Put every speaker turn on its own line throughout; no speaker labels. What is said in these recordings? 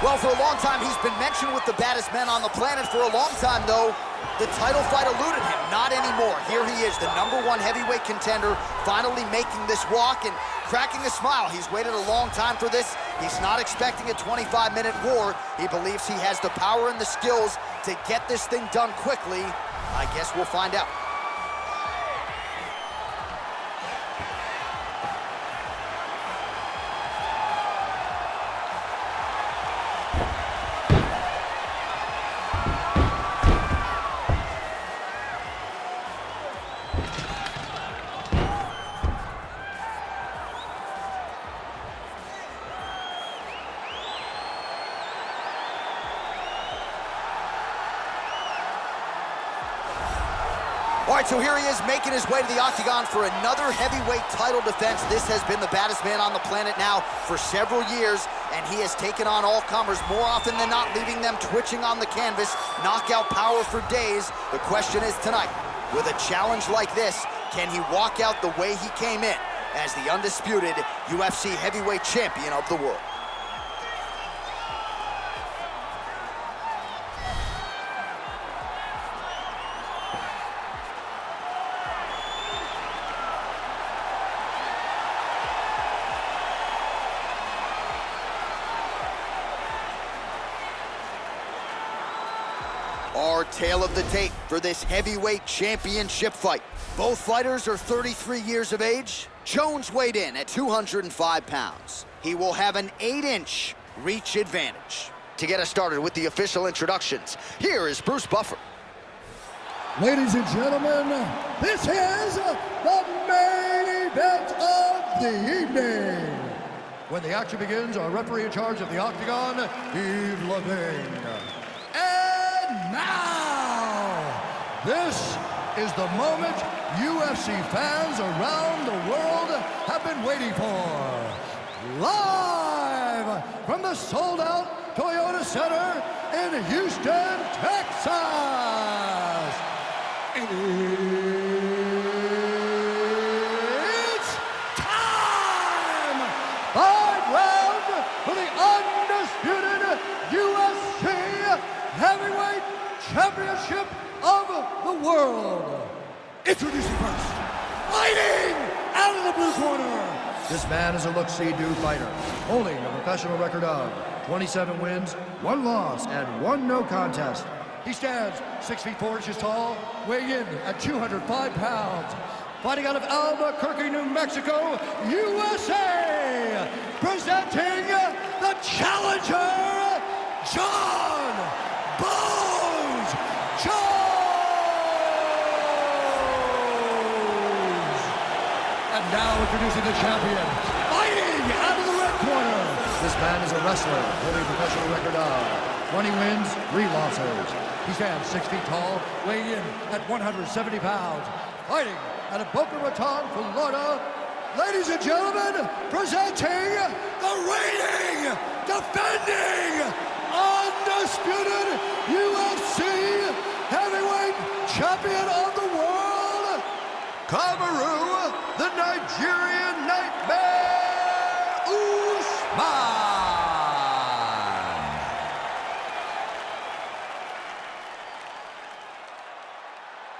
Well, for a long time, he's been mentioned with the baddest men on the planet. For a long time, though, the title fight eluded him. Not anymore. Here he is, the #1 heavyweight contender, finally making this walk and cracking a smile. He's waited a long time for this. He's not expecting a 25-minute war. He believes he has the power and the skills to get this thing done quickly. I guess we'll find out. All right, so here he is making his way to the octagon for another heavyweight title defense. This has been the baddest man on the planet now for several years, and he has taken on all comers more often than not, leaving them twitching on the canvas, knockout power for days. The question is tonight, with a challenge like this, can he walk out the way he came in as the undisputed UFC heavyweight champion of the world? Our tale of the tape for this heavyweight championship fight. Both fighters are 33 years of age. Jones weighed in at 205 pounds. He will have an 8-inch reach advantage. To get us started with the official introductions, here is Bruce Buffer.
Ladies and gentlemen, this is the main event of the evening. When the action begins, our referee in charge of the octagon, Yves Levine. And now, this is the moment UFC fans around the world have been waiting for. Live from the sold-out Toyota Center in Houston, Texas. It's time! 5 rounds for the undisputed UFC Heavyweight Championship of the world. Introducing first, fighting out of the blue corner. This man is a look-see-do fighter, holding a professional record of 27 wins, 1 loss, and 1 no contest. He stands 6 feet 4 inches tall, weighing in at 205 pounds. Fighting out of Albuquerque, New Mexico, USA. Presenting the challenger, John Bones Jones. And now introducing the champion, fighting out of the red corner. This man is a wrestler, holding a professional record of 20 wins, 3 losses. He stands 6 feet tall, weighing in at 170 pounds. Fighting out of Boca Raton, Florida. Ladies and gentlemen, presenting the reigning, defending, undisputed UFC heavyweight champion of the world, Kamaru, the Nigerian Nightmare Usman.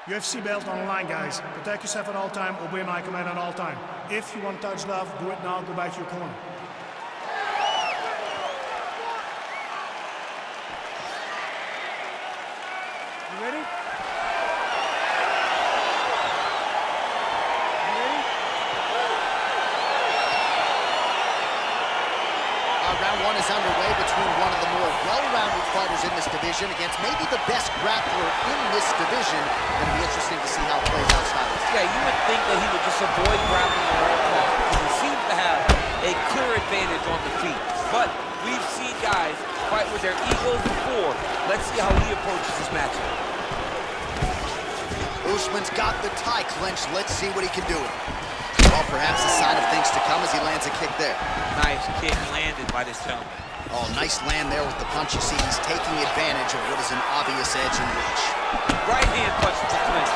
UFC belt on the line, guys. Protect yourself at all time, obey my command at all time. If you want to touch love, do it now, go back to your corner. You ready?
Round 1 is underway between one of the more well-rounded fighters in this division against maybe the best grappler in this division. Going to be interesting to see how it plays out, Silas.
Yeah, you would think that he would just avoid grappling at all costs because he seems to have a clear advantage on the feet. But we've seen guys fight with their egos before. Let's see how he approaches this matchup.
Usman's got the tie clenched. Let's see what he can do. Well, perhaps a sign of things to come as he lands a kick there.
Nice kick landed by this gentleman.
Oh, nice land there with the punch. You see, he's taking advantage of what is an obvious edge and reach.
Right hand punch to clinch.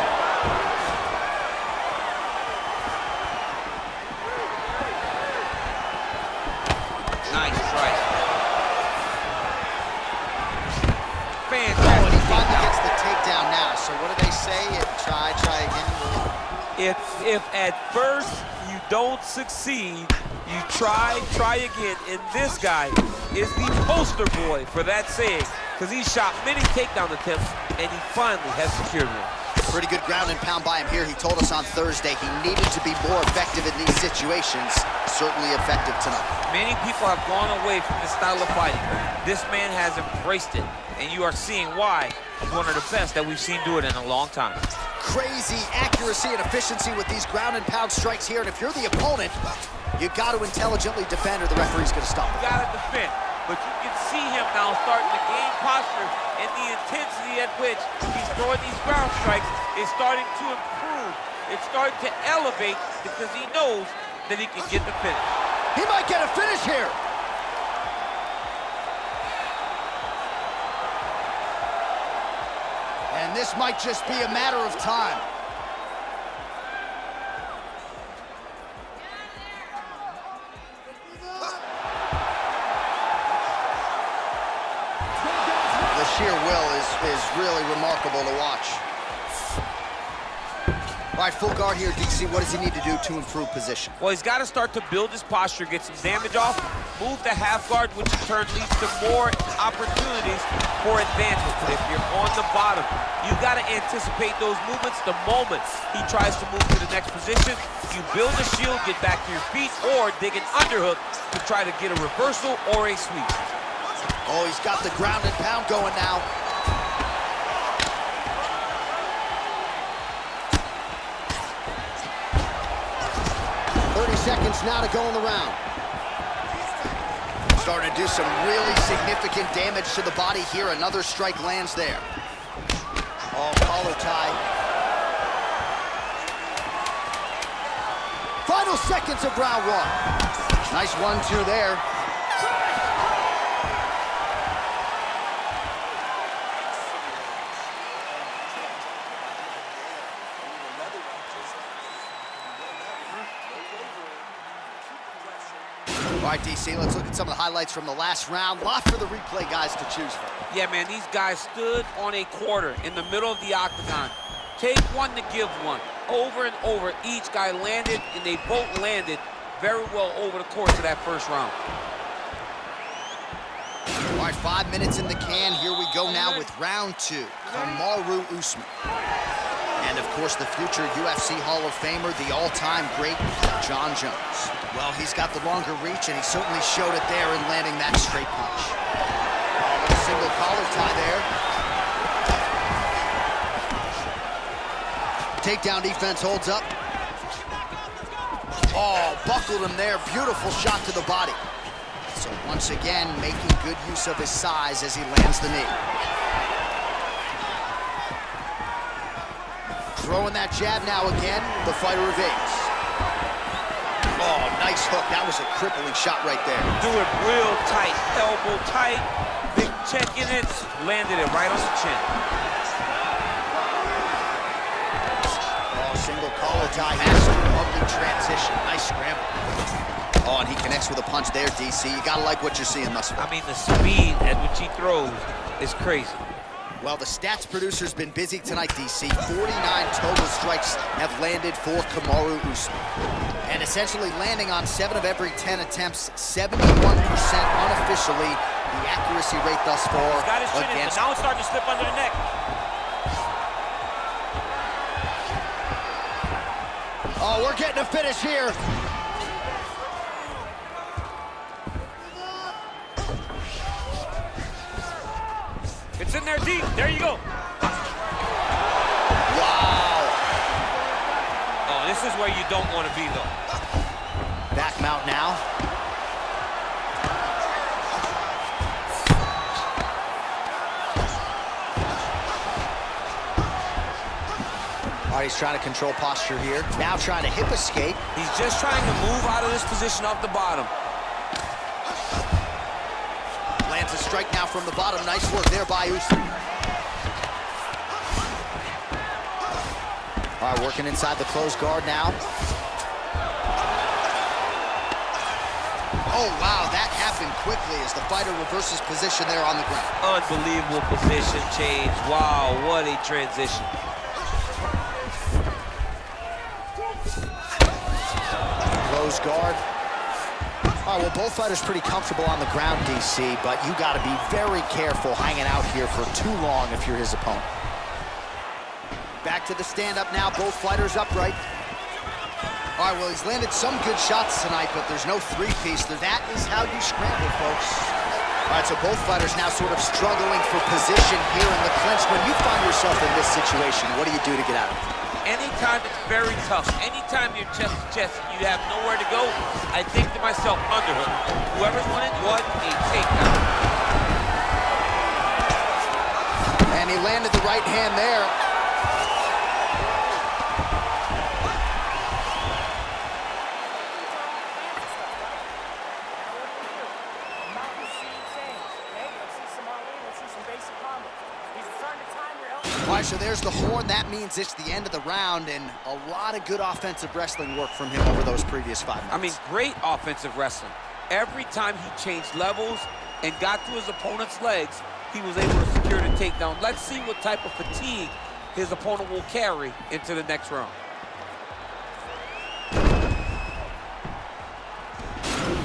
Nice strike. If at first you don't succeed, you try again. And this guy is the poster boy for that saying, because he shot many takedown attempts, and he finally has secured one.
Pretty good ground and pound by him here. He told us on Thursday he needed to be more effective in these situations. Certainly effective tonight.
Many people have gone away from this style of fighting. This man has embraced it, and you are seeing why he's one of the best that we've seen do it in a long time.
Crazy accuracy and efficiency with these ground and pound strikes here. And if you're the opponent, you got to intelligently defend or the referee's going to stop it.
You got to defend, but you can see him now starting to gain posture, and the intensity at which he's throwing these ground strikes is starting to improve. It's starting to elevate because he knows that he can get the finish.
He might get a finish here. And this might just be a matter of time. The sheer will is really remarkable to watch. All right, full guard here, DC. What does he need to do to improve position?
Well, he's got to start to build his posture, get some damage off, move to half guard, which in turn leads to more opportunities for advancement. But if you're on the bottom, you got to anticipate those movements the moment he tries to move to the next position. You build a shield, get back to your feet, or dig an underhook to try to get a reversal or a sweep.
Oh, he's got the ground and pound going now. Seconds now to go in the round. Starting to do some really significant damage to the body here. Another strike lands there. Oh, collar tie. Final seconds of round one. Nice 1-2 there. All right, DC, let's look at some of the highlights from the last round. Lot for the replay guys to choose from.
Yeah, man, these guys stood on a quarter in the middle of the octagon. Take one to give one. Over and over, each guy landed, and they both landed very well over the course of that first round.
All right, 5 minutes in the can. Here we go now with round two. Kamaru Usman. And, of course, the future UFC Hall of Famer, the all-time great John Jones. Well, he's got the longer reach, and he certainly showed it there in landing that straight punch. Oh, a single collar tie there. Takedown defense holds up. Oh, buckled him there. Beautiful shot to the body. So once again, making good use of his size as he lands the knee. Throwing that jab now again, the fighter evades. Oh, nice hook. That was a crippling shot right there.
Do it real tight, elbow tight, big check in it, landed it right on the chin.
Oh, single collar tie, master of the transition. Nice scramble. Oh, and he connects with a punch there, DC. You gotta like what you're seeing thus far.
I mean, the speed at which he throws is crazy.
Well, the stats producer's been busy tonight, DC. 49 total strikes have landed for Kamaru Usman. And essentially landing on 7 of every 10 attempts, 71% unofficially. The accuracy rate thus far
He's got his chin in, but now it's starting to slip under the neck.
Oh, we're getting a finish here.
It's in there deep. There you go.
Wow.
Oh, this is where you don't want to be, though.
Back mount now. All right, he's trying to control posture here. Now trying to hip escape.
He's just trying to move out of this position off the bottom.
Lands a strike now from the bottom. Nice work there by Usman. All right, working inside the closed guard now. Oh, wow, that happened quickly as the fighter reverses position there on the ground.
Unbelievable position change. Wow, what a transition.
goes guard. All right, well, both fighters pretty comfortable on the ground, DC, but you got to be very careful hanging out here for too long if you're his opponent. Back to the stand-up now, both fighters upright. All right, well, he's landed some good shots tonight, but there's no three-piece. That is how you scramble, folks. All right, so both fighters now sort of struggling for position here in the clinch. When you find yourself in this situation, what do you do to get out of it?
Anytime it's very tough, anytime you're chest to chest, you have nowhere to go, I think to myself, underhook. Whoever's winning, what a takedown.
And he landed the right hand there. All right, so there's the horn. That means it's the end of the round, and a lot of good offensive wrestling work from him over those previous 5 minutes.
I mean, great offensive wrestling. Every time he changed levels and got to his opponent's legs, he was able to secure the takedown. Let's see what type of fatigue his opponent will carry into the next round.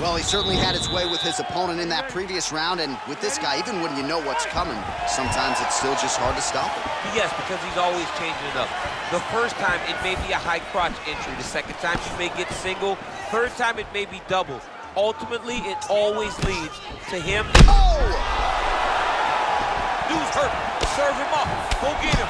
Well, he certainly had his way with his opponent in that previous round, and with this guy, even when you know what's coming, sometimes it's still just hard to stop it.
Yes, because he's always changing it up. The first time, it may be a high crotch entry. The second time, you may get single. Third time, it may be double. Ultimately, it always leads to him.
Oh!
Dude's hurt. Serve him up. Go get him.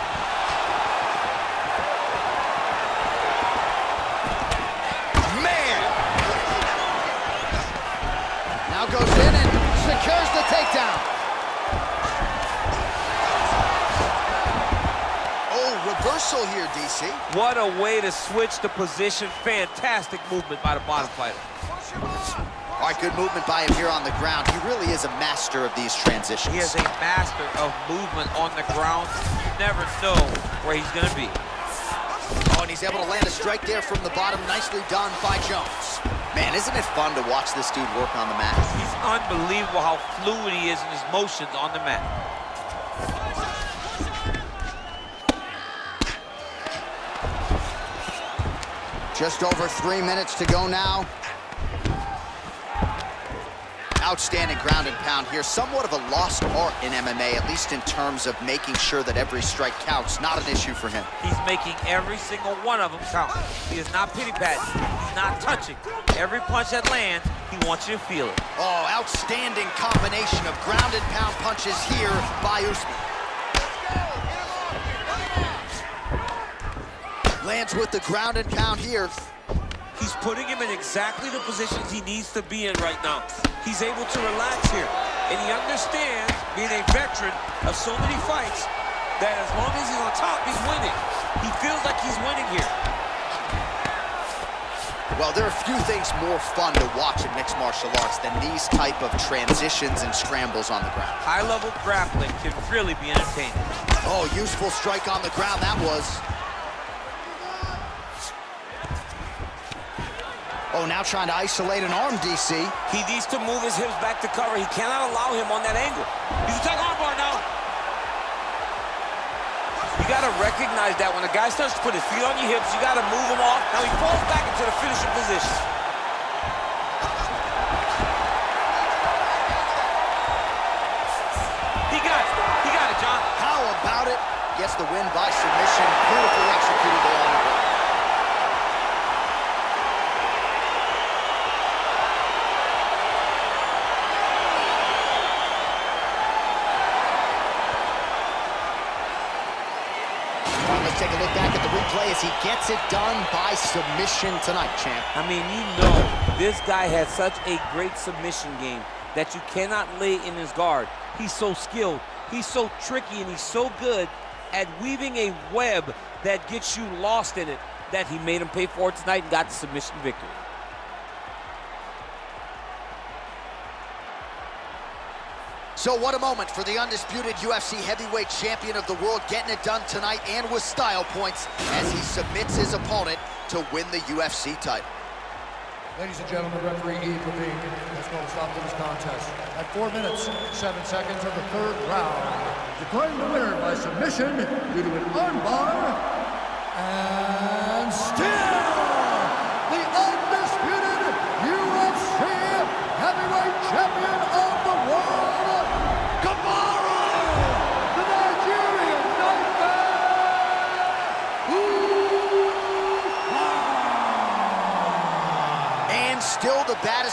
Goes in and secures the takedown. Oh, reversal here, DC.
What a way to switch the position. Fantastic movement by the bottom fighter.
All right, good movement by him here on the ground. He really is a master of these transitions.
He is a master of movement on the ground. You never know where he's going to be.
Oh, and he's able to land a strike there from the bottom. Nicely done by Jones. Man, isn't it fun to watch this dude work on the mat?
He's unbelievable how fluid he is in his motions on the mat.
Just over 3 minutes to go now. Outstanding ground and pound here. Somewhat of a lost art in MMA, at least in terms of making sure that every strike counts. Not an issue for him.
He's making every single one of them count. He is not pity-patting. He's not touching. Every punch that lands, he wants you to feel it.
Oh, outstanding combination of ground and pound punches here by Usman. Lands with the ground and pound here.
He's putting him in exactly the positions he needs to be in right now. He's able to relax here. And he understands, being a veteran of so many fights, that as long as he's on top, he's winning. He feels like he's winning here.
Well, there are few things more fun to watch in mixed martial arts than these type of transitions and scrambles on the ground.
High-level grappling can really be entertaining.
Oh, useful strike on the ground, that was. Oh, now trying to isolate an arm, DC.
He needs to move his hips back to cover. He cannot allow him on that angle. He's attacking armbar now. You got to recognize that when a guy starts to put his feet on your hips, you got to move him off. Now he falls back into the finishing position. He got it. He got it, John.
How about it? Gets the win by submission. Beautifully executed there on the ground. Take a look back at the replay as he gets it done by submission tonight, champ.
I mean, you know, this guy has such a great submission game that you cannot lay in his guard. He's so skilled, he's so tricky, and he's so good at weaving a web that gets you lost in it that he made him pay for it tonight and got the submission victory.
So what a moment for the undisputed UFC heavyweight champion of the world, getting it done tonight and with style points as he submits his opponent to win the UFC title.
Ladies and gentlemen, referee Yves Levine has called a stop to this contest at 4 minutes, 7 seconds of the third round. Declaring the winner by submission due to an armbar, and still the undisputed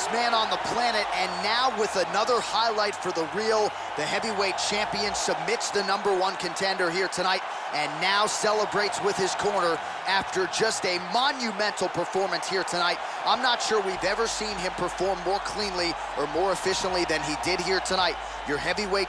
baddest man on the planet, and now with another highlight for the real. The heavyweight champion submits the #1 contender here tonight, and now celebrates with his corner after just a monumental performance here tonight. I'm not sure we've ever seen him perform more cleanly or more efficiently than he did here tonight. Your heavyweight